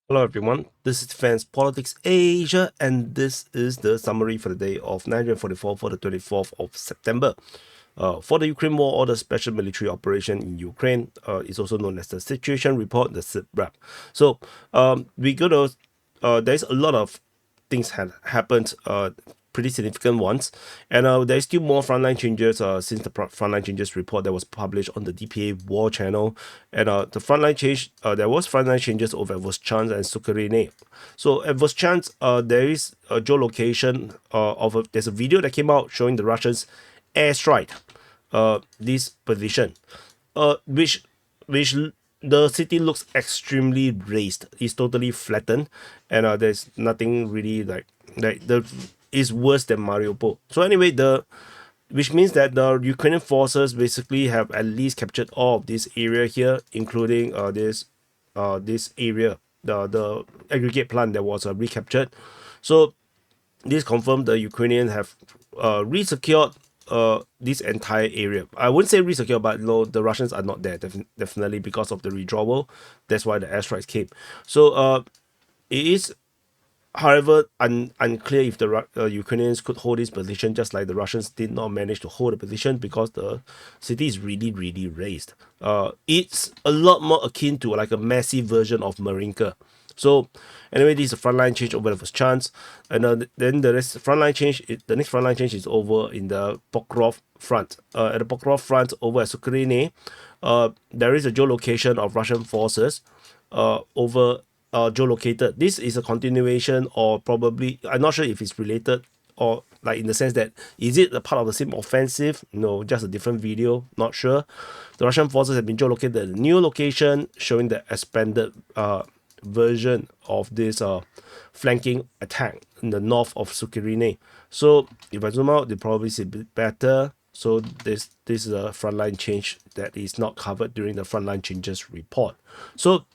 Hello everyone, this is Defense Politics Asia, and this is the summary for the day of 1944 for the 24th of September. For the Ukraine war or the special military operation in Ukraine, is also known as the situation report, the SITREP. So we gonna there's a lot of things had happened, pretty significant ones, and there's still more frontline changes since the frontline changes report that was published on the DPA War channel, and the frontline change there was frontline changes over at Vovchansk and Sukarine. So at Vovchansk, there is a geolocation there's a video that came out showing the Russians airstrike this position, which the city looks extremely raised. It's totally flattened, and there's nothing really like the is worse than Mariupol. So anyway, which means that the Ukrainian forces basically have at least captured all of this area here, including this area, the aggregate plant that was recaptured. So this confirmed the Ukrainians have resecured this entire area. I wouldn't say resecure, but no, the Russians are not there, definitely because of the withdrawal. That's why the airstrikes came. So it is, however, unclear if the Ukrainians could hold this position, just like the Russians did not manage to hold the position because the city is really, really raised. It's a lot more akin to like a massive version of Marinka. So anyway, this is a frontline change over the first chance, and then the next frontline change. The next frontline change is over in the Pokrov front. At the Pokrov front over at Sukarine, there is a geolocation of Russian forces over geolocated. This is a continuation, or probably I'm not sure if it's related, or like in the sense that is it a part of the same offensive? No, just a different video. Not sure. The Russian forces have been geolocated at a new location, showing the expanded version of this flanking attack in the north of Sukarine. So if I zoom out, they probably see a bit better. So this is a frontline change that is not covered during the frontline changes report. So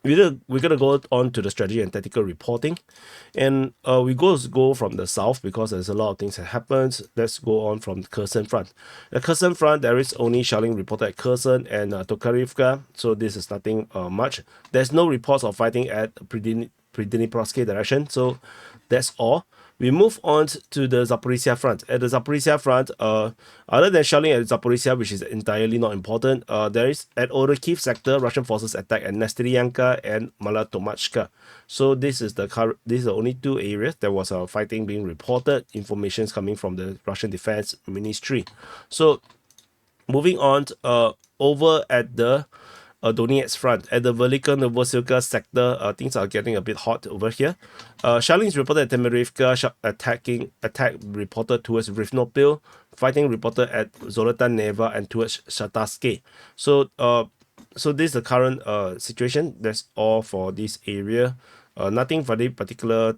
we're gonna go on to the strategy and tactical reporting, and we go from the south because there's a lot of things that happens. Let's go on from the Kherson front. The Kherson front, there is only shelling reported at Kherson and Tokarivka, so this is nothing much. There's no reports of fighting at Pridniprovsky direction, so that's all. We move on to the Zaporizhia front. At the Zaporizhia front, other than shelling at Zaporizhia, which is entirely not important, there is at Orikhiv sector, Russian forces attack at Nesteryanka and Malatomachka. So this is the only two areas there was fighting being reported. Information is coming from the Russian Defense Ministry. So moving on, over at the Donetsk front. At the Velika Novosilka sector, things are getting a bit hot over here. Shelling is reported at Temerivka, attack reported towards Rivnopil, fighting reported at Zolota Neva and towards Shataske. So this is the current situation. That's all for this area. Nothing very particular,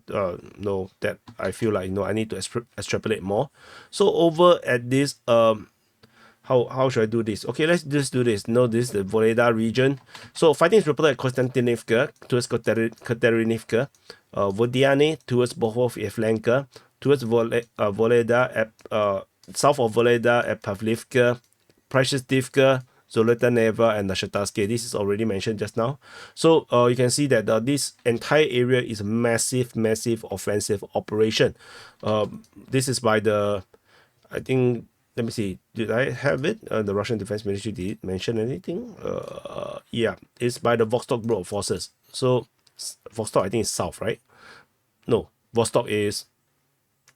no, that I feel like I need to extrapolate more. So over at this how should I do this? Okay, let's just do this. No, this is the Voleda region. So fighting is reported at Konstantinivka towards Katerinivka, Vodiane towards Bohov Evlenka, towards Voleda at south of Voleda at Pavlivka, Precious-Divka, Zolota Neva, and Nashataske. This is already mentioned just now. So you can see that this entire area is a massive offensive operation. This is by the, I think, let me see, did I have it? The Russian Defense Ministry did mention anything? Yeah, it's by the Vostok Group of Forces. So Vostok, I think, is south, right? No, Vostok is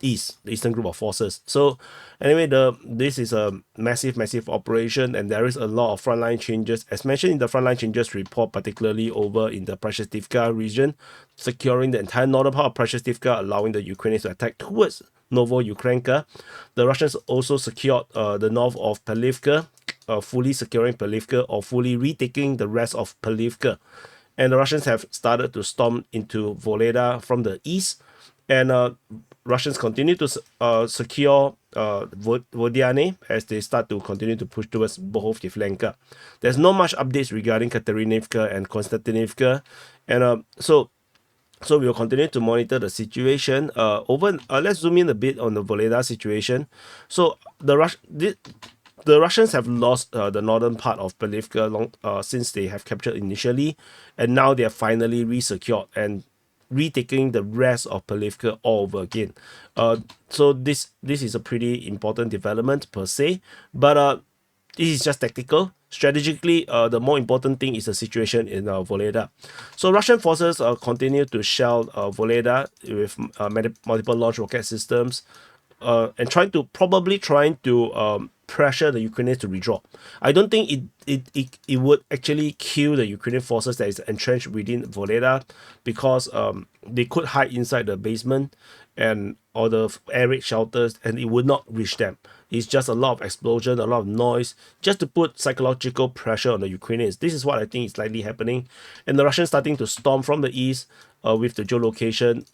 east, the Eastern Group of Forces. So anyway, this is a massive operation, and there is a lot of frontline changes, as mentioned in the frontline changes report, particularly over in the Precious-Divka region, securing the entire northern part of Precious-Divka, allowing the Ukrainians to attack towards Novo-Ukrainka. The Russians also secured the north of Pelivka, fully securing Pelivka or fully retaking the rest of Pelivka. And the Russians have started to storm into Voleda from the east, and Russians continue to secure Vodiane as they start to continue to push towards Bohov-Yevlenka. There's not much updates regarding Katerinivka and Konstantinivka, and so we will continue to monitor the situation. Let's zoom in a bit on the Voleda situation. So the Russians have lost the northern part of Belivka since they have captured initially, and now they are finally resecured and retaking the rest of Belivka all over again. So this is a pretty important development per se, but this is just tactical. Strategically, the more important thing is the situation in Voleda. So Russian forces continue to shell Voleda with multiple launch rocket systems, and trying to pressure the Ukrainians to withdraw. I don't think it would actually kill the Ukrainian forces that is entrenched within Voleda, because they could hide inside the basement and or the air raid shelters, and it would not reach them. It's just a lot of explosion, a lot of noise, just to put psychological pressure on the Ukrainians. This is what I think is likely happening, and the Russians starting to storm from the east, with the geolocation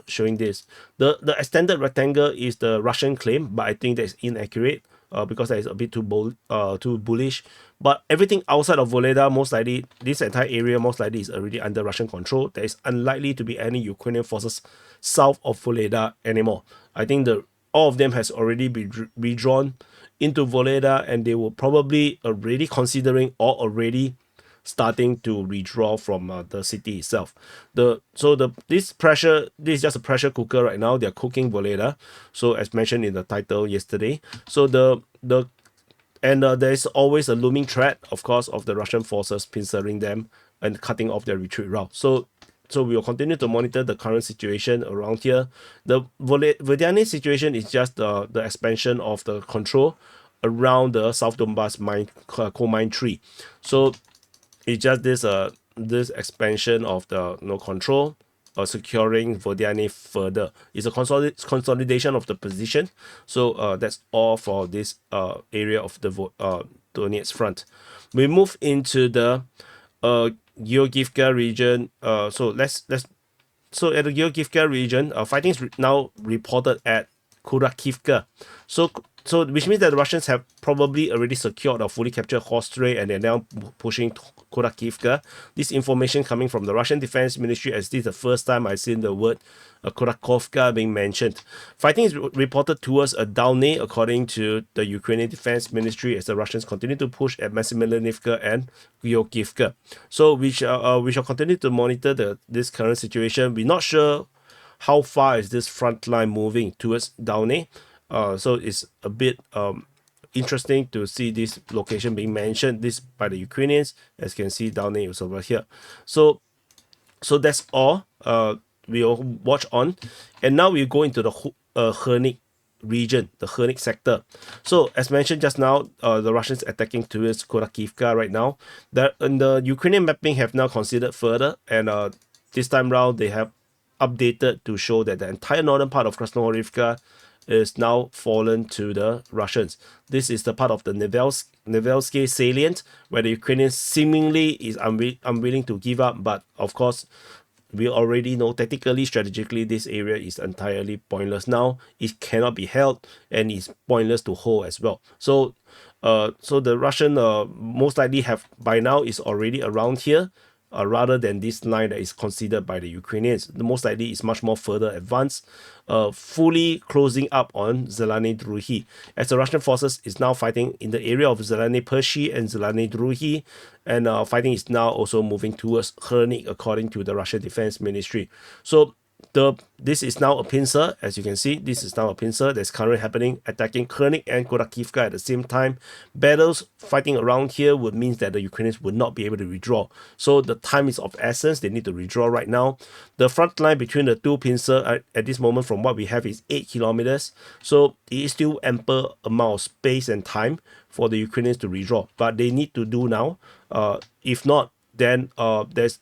showing this. The extended rectangle is the Russian claim, but I think that's inaccurate, because that is a bit too bullish. But everything outside of Voleda, most likely, this entire area most likely is already under Russian control. There is unlikely to be any Ukrainian forces south of Voleda anymore. I think all of them has already been withdrawn into Voleda, and they were probably already considering or already starting to withdraw from the city itself. This is just a pressure cooker right now. They're cooking Voleda. So as mentioned in the title yesterday. So there is always a looming threat, of course, of the Russian forces pincering them and cutting off their retreat route. So we will continue to monitor the current situation around here. The Vodyane situation is just the expansion of the control around the South Donbass coal mine 3. So it's just this expansion of the control or securing Vodyane further. It's a consolidation of the position. So that's all for this area of the Donetsk front. We move into the Georgievka region. So at the Georgievka region, fighting is now reported at Kurakivka. So which means that the Russians have probably already secured or fully captured Khostray, and they're now pushing Kurakivka. This information coming from the Russian Defense Ministry, as this is the first time I've seen the word Kurakovka being mentioned. Fighting is reported towards a Dalny, according to the Ukrainian Defense Ministry, as the Russians continue to push at Masimilivka and Georgievka. So we shall continue to monitor this current situation. We're not sure how far is this front line moving towards Dalny. So it's a bit interesting to see this location being mentioned this by the Ukrainians. As you can see, Dalny is over here. So that's all. We'll watch on, and now we go into the Hernik region, the Hernik sector. So as mentioned just now, the Russians attacking towards Kurakivka right now. The Ukrainian mapping have now considered further, and this time round they have updated to show that the entire northern part of Krasnohorivka is now fallen to the Russians. This is the part of the Nevelsky salient, where the Ukrainians seemingly is unwilling to give up, but of course we already know tactically, strategically, this area is entirely pointless now. It cannot be held, and it's pointless to hold as well. So the Russian most likely have by now is already around here, rather than this line that is considered by the Ukrainians. The most likely is much more further advanced, fully closing up on Zeleny Druhi, as the Russian forces is now fighting in the area of Zeleny Pershi and Zeleny Druhi, and fighting is now also moving towards Hernik, according to the Russian Defense Ministry. So this is now a pincer. As you can see, this is now a pincer that's currently happening, attacking Hernik and Kurakivka at the same time. Battles fighting around here would mean that the Ukrainians would not be able to withdraw. So the time is of essence. They need to withdraw right now. The front line between the two pincer at this moment, from what we have, is 8 kilometers. So it is still ample amount of space and time for the Ukrainians to withdraw. But they need to do now. If not, then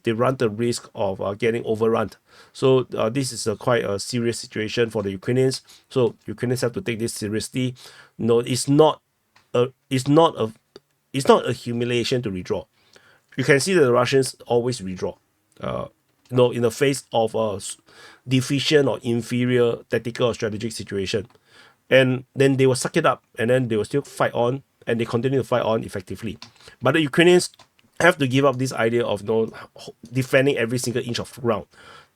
they run the risk of getting overrun. So this is quite a serious situation for the Ukrainians. So Ukrainians have to take this seriously. No, it's not a humiliation to withdraw. You can see that the Russians always withdraw. In the face of a deficient or inferior tactical or strategic situation, and then they will suck it up, and then they will still fight on, and they continue to fight on effectively. But the Ukrainians have to give up this idea of defending every single inch of ground.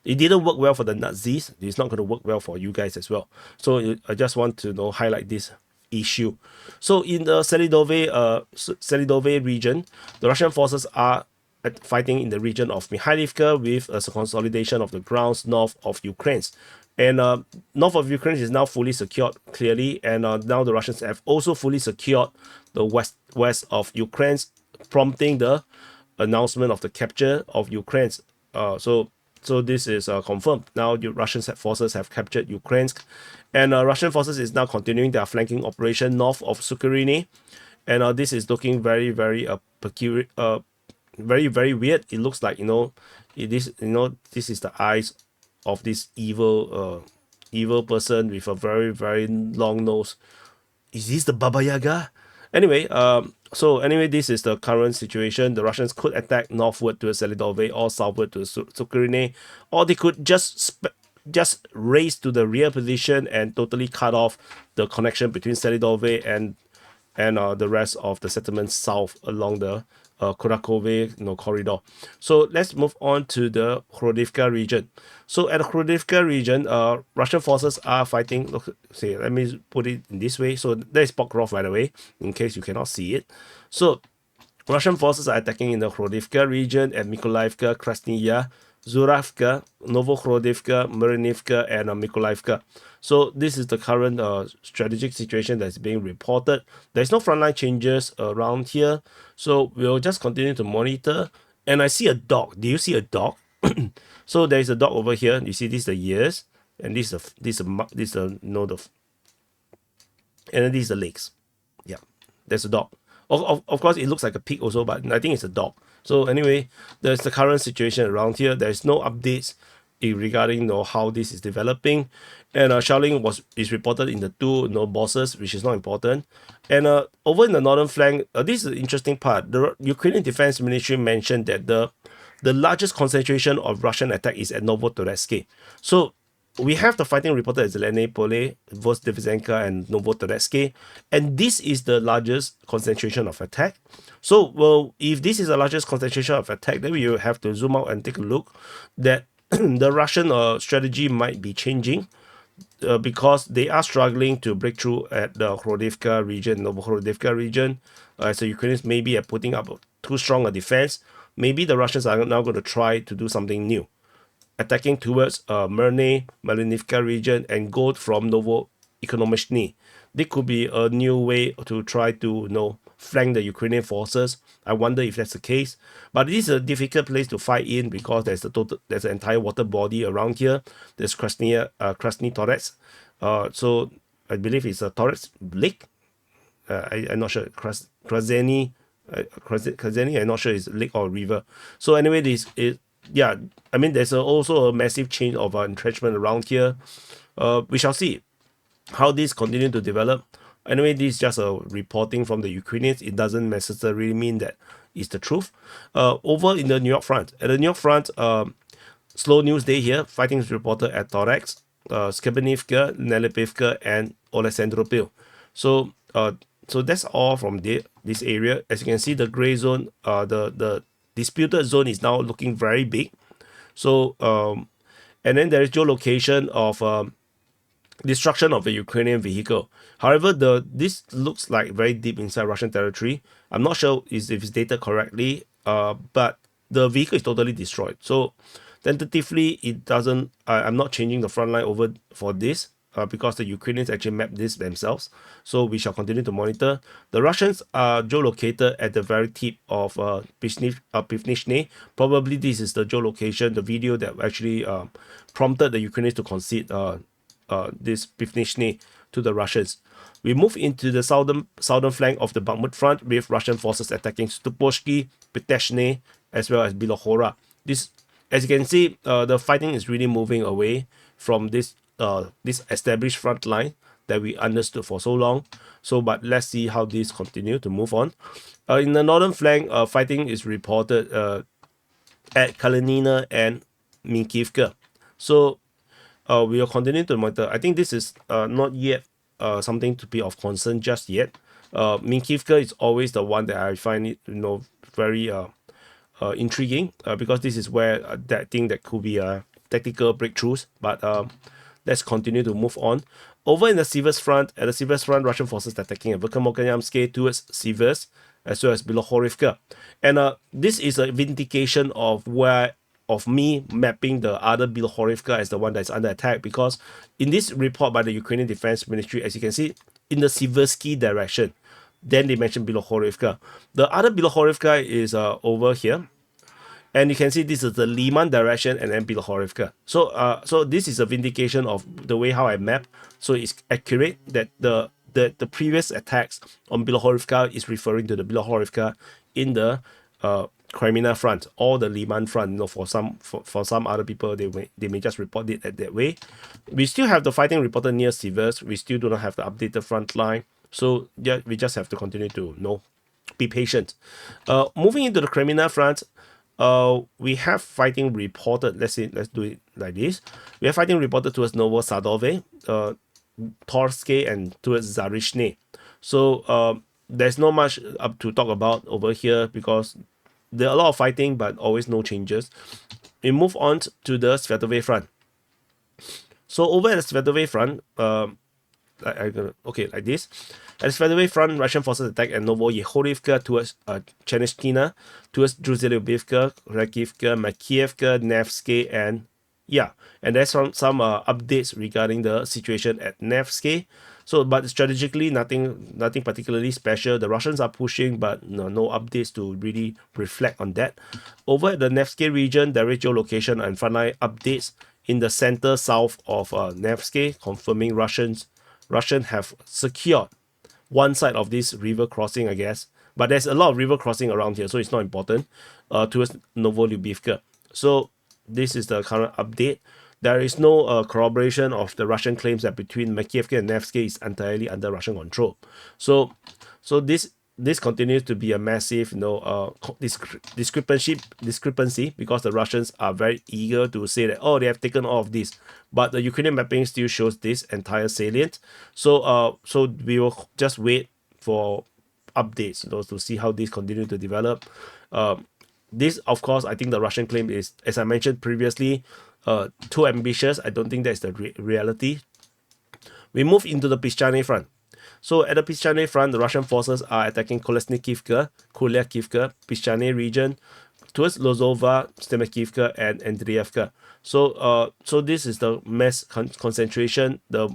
It didn't work well for the Nazis. It's not going to work well for you guys as well. So I just want to highlight this. issue. So in the Selidove region, the Russian forces are fighting in the region of Mikhailivka with a consolidation of the grounds north of Ukraine. And north of Ukraine is now fully secured, clearly, and now the Russians have also fully secured the west of Ukraine, prompting the announcement of the capture of Ukraine. So this is confirmed. Now the Russian forces have captured Ukraine, and Russian forces is now continuing their flanking operation north of Sukhoriny, and this is looking very, very peculiar, very, very weird. It looks like, it is, this is the eyes of this evil person with a very, very long nose. Is this the Baba Yaga? Anyway, this is the current situation. The Russians could attack northward to Selidove or southward to Sukhoriny, or they could just race to the rear position and totally cut off the connection between Selidove and the rest of the settlements south along the Kurakove corridor. So let's move on to the Khodivka region. So at the Khodivka region, Russian forces are fighting. Look, see, let me put it in this way. So there is Pokrov, by the way, in case you cannot see it. So Russian forces are attacking in the Khodivka region at Mykolaiivka, Krasnaya, Zuravka, Novokhodivka, Marinivka, and Mykolaiivka. So this is the current strategic situation that's being reported. There's no frontline changes around here, so we'll just continue to monitor. And I see a dog. Do you see a dog? So there is a dog over here. You see, this is the ears, and this is the and then these are the legs. Yeah, there's a dog. Of course, it looks like a pig also, but I think it's a dog. So anyway, there's the current situation around here. There's no updates regarding how this is developing, and shelling is reported in the two bosses, which is not important. And over in the northern flank, this is the interesting part. The Ukrainian Defense Ministry mentioned that the largest concentration of Russian attack is at Novotoretsk. So we have the fighting reported at Zeleny Pole, Vovchansk, and Novotoretsk, and this is the largest concentration of attack. So, well, if this is the largest concentration of attack, then we will have to zoom out and take a look that the Russian strategy might be changing because they are struggling to break through at the Khodivka region, Novokhodivka region. So Ukrainians maybe are putting up too strong a defense. Maybe the Russians are now going to try to do something new, attacking towards Marinivka region and go from Novo-Ekonomichny. This could be a new way to try to flank the Ukrainian forces. I wonder if that's the case. But it is a difficult place to fight in because there's an entire water body around here. There's Krasny Torets. So I believe it's a Torets lake. I'm not sure. Krasny, I'm not sure it's lake or river. So anyway, yeah, I mean, there's also a massive change of entrenchment around here. We shall see how this continue to develop. Anyway, this is just a reporting from the Ukrainians. It doesn't necessarily mean that it's the truth. Over in the New York front. At the New York front, slow news day here. Fighting is reported at Torex, Skabinivka, Nelipivka, and Oleksandropil. So that's all from this area. As you can see, the gray zone, the disputed zone is now looking very big. So and then there is geolocation of destruction of a Ukrainian vehicle. However, this looks like very deep inside Russian territory. I'm not sure if it's dated correctly, but the vehicle is totally destroyed. So tentatively, it doesn't. I'm not changing the front line over for this. Because the Ukrainians actually mapped this themselves. So we shall continue to monitor. The Russians are geolocated at the very tip of Pivnishny. Probably this is the geolocation, the video that actually prompted the Ukrainians to concede this Pivnishny to the Russians. We move into the southern flank of the Bakhmut front with Russian forces attacking Stupovsky, Piteshny, as well as Bilohora. This, as you can see, the fighting is really moving away from this established front line that we understood for so long. So, but let's see how this continue to move on. In the northern flank, fighting is reported at Kalinina and Minkivka. So, we will continue to monitor. I think this is not yet something to be of concern just yet. Minkivka is always the one that I find it, very intriguing because this is where that thing that could be tactical breakthroughs. But Let's continue to move on. Over in the Sivers front, at the Sivers front, Russian forces attacking at Vovchansk towards Sivers, as well as Bilohorivka. And this is a vindication of me mapping the other Bilohorivka as the one that's under attack, because in this report by the Ukrainian Defense Ministry, as you can see, in the Siversky direction, then they mentioned Bilohorivka. The other Bilohorivka is over here. And you can see this is the Liman direction and then Bilohorivka. So this is a vindication of the way how I map. So it's accurate that the previous attacks on Bilohorivka is referring to the Bilohorivka in the Crimea front or the Liman front. You know, for some other people, they may just report it that way. We still have the fighting reported near Sivers. We still do not have the updated front line. So yeah, we just have to continue to be patient. Moving into the Crimea front. We have fighting reported. Let's do it like this. We have fighting reported towards Novosadove, Torske, and towards Zarishne. So there's not much up to talk about over here because there are a lot of fighting, but always no changes. We move on to the Svetove front. So over at the Svetove front, like this. At the Svetove front, Russian forces attack at Novoyehorivka towards Chernyshkina, towards Druzhelyubivka, Rakivka, Makievka, Nevsky, and there's some updates regarding the situation at Nevsky. So, but strategically, nothing particularly special. The Russians are pushing, but no updates to really reflect on that. Over at the Nevsky region, there is geolocation and frontline updates in the center south of Nevsky, confirming Russian have secured one side of this river crossing, I guess. But there's a lot of river crossing around here, so it's not important, towards Novolyubivka. So this is the current update. There is no corroboration of the Russian claims that between Makievka and Nevsky is entirely under Russian control. So this continues to be a massive discrepancy because the Russians are very eager to say that they have taken all of this, but the Ukrainian mapping still shows this entire salient. So we will just wait for updates to see how this continue to develop. This, of course, I think the Russian claim is, as I mentioned previously, too ambitious. I don't think that's the reality. We move into the Pischane front. So at the Pischane front, the Russian forces are attacking Kolesnikivka, Kuliakivka, Pischane region, towards Lozova, Stemekivka, and Andrievka. So this is the mass concentration. The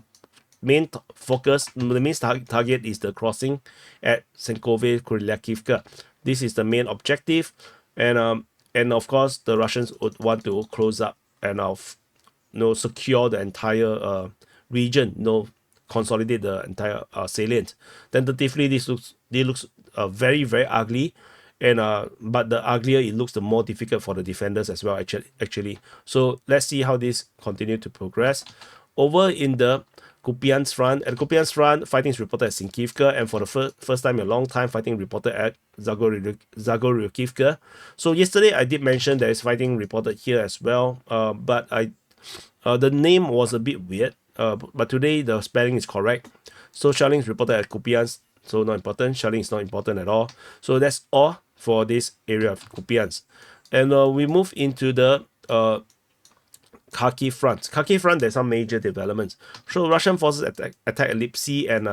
main focus, the main target is the crossing at Senkove, Kuliakivka. This is the main objective, and of course the Russians would want to close up and secure the entire region, consolidate the entire salient. Tentatively, this looks very, very ugly, and but the uglier it looks, the more difficult for the defenders as well. Actually, so let's see how this continue to progress. Over in the Kupiansk front, at the Kupiansk front, fighting is reported at Sinkivka, and for the first time in a long time, fighting reported at Zagoryukivka. So yesterday I did mention there is fighting reported here as well, but the name was a bit weird. But today the spelling is correct. So shelling is reported at Kupiansk, so not important. Shelling is not important at all. So that's all for this area of Kupiansk. And we move into the Kharkiv front. Kharkiv front, there's some major developments. So Russian forces attack Lipsy and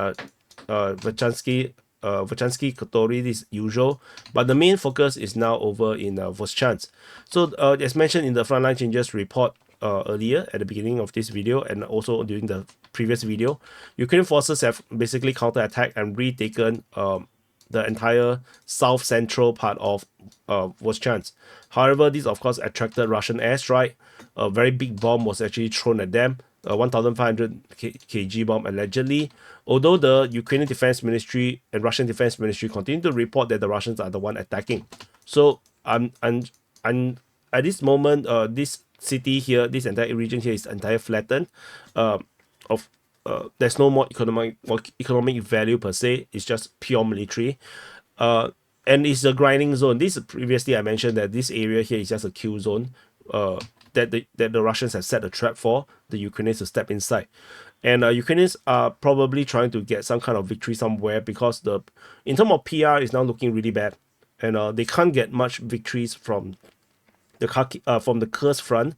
Vovchansk, Kotori, this usual. But the main focus is now over in Vovchansk. So as mentioned in the frontline changes report earlier at the beginning of this video and also during the previous video, Ukrainian forces have basically counterattacked and retaken the entire south central part of Vovchansk. However, this of course attracted Russian airstrike. A very big bomb was actually thrown at them, a 1,500 kg bomb allegedly. Although the Ukrainian Defense Ministry and Russian Defense Ministry continue to report that the Russians are the one attacking. So and at this moment, this city here, this entire region here is entire flattened. There's no more economic value per se. It's just pure military. And it's a grinding zone. This previously I mentioned that this area here is just a kill zone. That the Russians have set a trap for the Ukrainians to step inside. And Ukrainians are probably trying to get some kind of victory somewhere because in terms of PR is now looking really bad, and they can't get much victories from the Kursk front,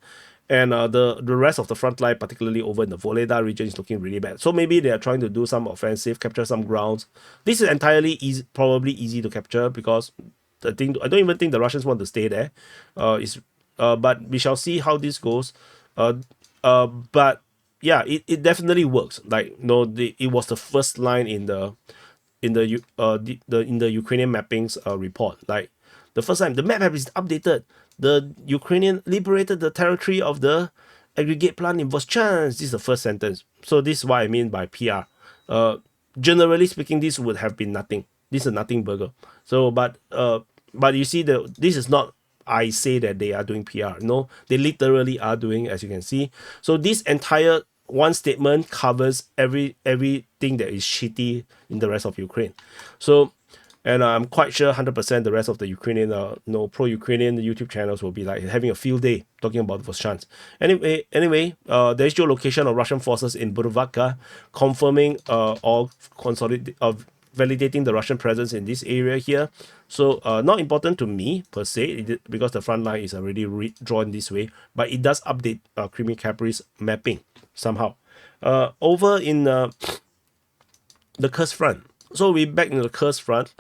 and the rest of the front line, particularly over in the Voleda region, is looking really bad. So maybe they are trying to do some offensive, capture some grounds. This is entirely easy, probably easy to capture, because the thing, I don't even think the Russians want to stay there. But we shall see how this goes. Uh, but yeah, it definitely works. Like, no, it was the first line in the Ukrainian mappings report. Like, the first time the map is updated, the Ukrainian liberated the territory of the aggregate plant in Vovchansk. This is the first sentence. So this is what I mean by PR. Generally speaking, this would have been nothing. This is a nothing burger. So, but you see, this is not I say that they are doing PR. No, they literally are doing, as you can see. So this entire one statement covers everything that is shitty in the rest of Ukraine. So, and I'm quite sure 100% the rest of the Ukrainian, pro-Ukrainian YouTube channels will be like having a field day talking about Vovchansk. Anyway, there's geolocation of Russian forces in Burovka, confirming or validating the Russian presence in this area here. So not important to me per se, because the front line is already drawn this way, but it does update Crimea Capri's mapping somehow. Over in the Kursk front. So we back in the Kursk front.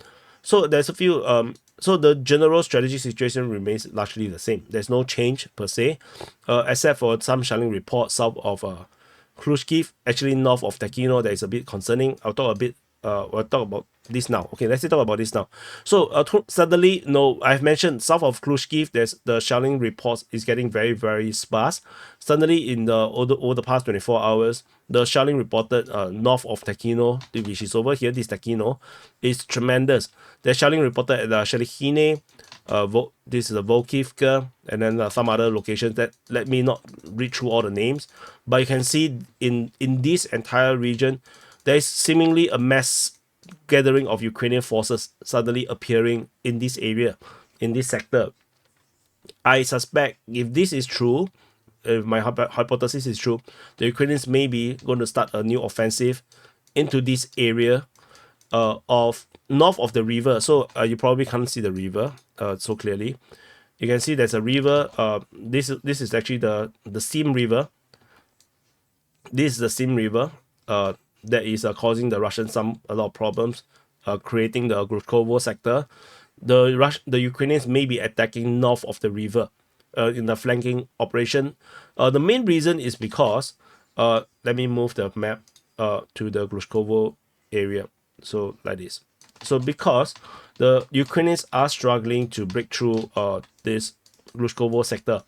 So there's a few so the general strategy situation remains largely the same. There's no change per se, except for some shelling reports south of Khrushchev, actually north of Tekhino. That is a bit concerning. We'll talk about this now. Okay, let's talk about this now. So suddenly, I've mentioned south of Khrushchev, there's the shelling reports is getting very, very sparse. Suddenly, over the past 24 hours, the shelling reported north of Tekhino, which is over here, this Tekhino, is tremendous. The shelling reported at Shelikhine, this is the Volkivka, and then some other locations that let me not read through all the names, but you can see in this entire region, there is seemingly a mass gathering of Ukrainian forces suddenly appearing in this area, in this sector. I suspect if this is true, if my hypothesis is true, the Ukrainians may be going to start a new offensive into this area of north of the river. So you probably can't see the river so clearly. You can see there's a river. This is actually the Sim River. This is the Sim River. That is causing the Russians a lot of problems, creating the Grushkovo sector. The Ukrainians may be attacking north of the river in the flanking operation. The main reason is because, let me move the map to the Grushkovo area. So like this. So because the Ukrainians are struggling to break through this Grushkovo sector.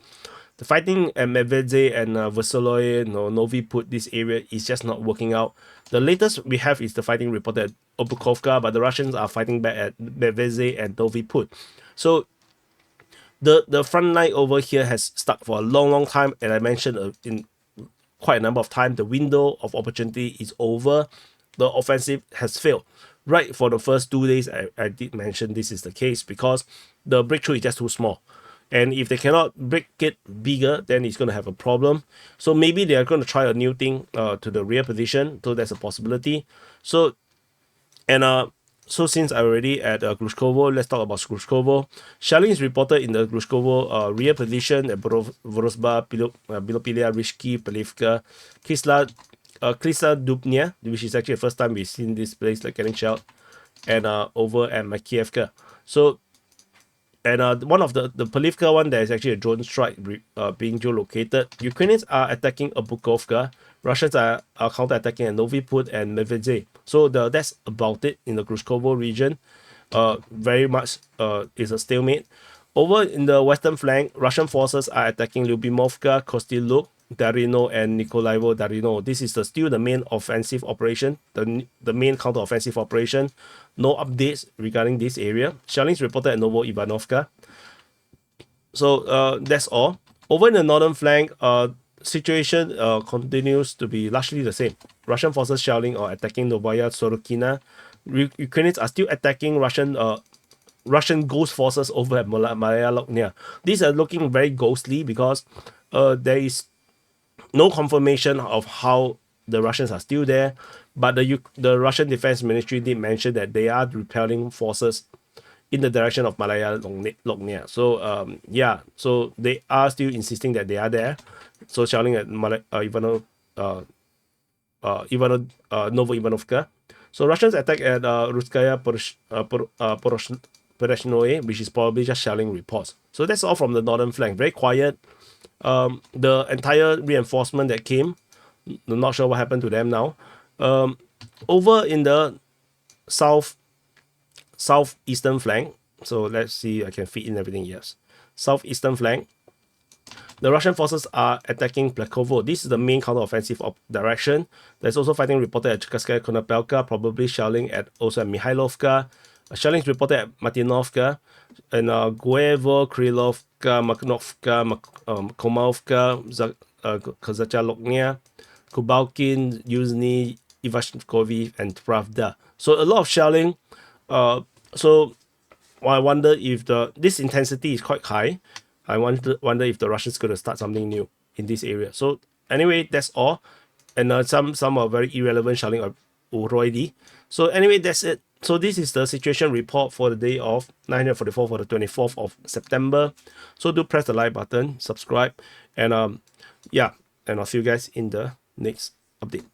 The fighting at Medvedze and Veseloye, Novi Put, this area is just not working out. The latest we have is the fighting reported at Obukovka, but the Russians are fighting back at Medvedze and Novi Put. So the front line over here has stuck for a long time, and I mentioned in quite a number of times, the window of opportunity is over. The offensive has failed. Right, for the first 2 days, I did mention this is the case because the breakthrough is just too small. And if they cannot break it bigger, then it's going to have a problem. So maybe they are going to try a new thing to the rear position. So that's a possibility. So since I'm already at Grushkovo, let's talk about Grushkovo. Shelling is reported in the Grushkovo rear position at Vorozba, Bilopilia, Rishki, Pelivka, Kisla Dubnya, which is actually the first time we've seen this place like getting shelled, and over at Makievka. So, and one of the Pelivka one, there is actually a drone strike being geolocated. Ukrainians are attacking Obukovka. Russians are counter-attacking at Novi Put and Medvedze. So that's about it in the Grushkovo region. Very much is a stalemate. Over in the western flank, Russian forces are attacking Lyubimovka, Kostiluk, Darino, and Nikolaevo Darino. This is still the main offensive operation, the main counter-offensive operation. No updates regarding this area. Shelling is reported at Novo Ivanovka. So that's all. Over in the northern flank, situation continues to be largely the same. Russian forces shelling or attacking Novaya Sorokina. Ukrainians are still attacking Russian ghost forces over at Malaya Lognia. These are looking very ghostly because there is no confirmation of how the Russians are still there, but the Russian Defense Ministry did mention that they are repelling forces in the direction of Malaya Lognia. So yeah, so they are still insisting that they are there. So shelling at Novo Ivanovka. So Russians attack at Rutskaya Poroshnoi, which is probably just shelling reports. So that's all from the northern flank. Very quiet. The entire reinforcement that came, I'm not sure what happened to them now. Over in the southeastern flank, so let's see, I can fit in everything. Yes, southeastern flank, the Russian forces are attacking Plekovo. This is the main counteroffensive direction. There's also fighting reported at Cherkasskaya Konopelka, probably shelling at also at Mihailovka. Shelling is reported at Martinovka, and Guevo, Krylovka, Makhnovka, Komovka, Kozachalochnia, Kubalkin, Yuzhny, Ivashkovy, and Pravda. So a lot of shelling. So I wonder if this intensity is quite high. I wonder if the Russians going to start something new in this area. So anyway, that's all. And some are very irrelevant shelling already. So anyway, that's it. So this is the situation report for the day of 944 for the 24th of September. So do press the like button, subscribe, and yeah, and I'll see you guys in the next update.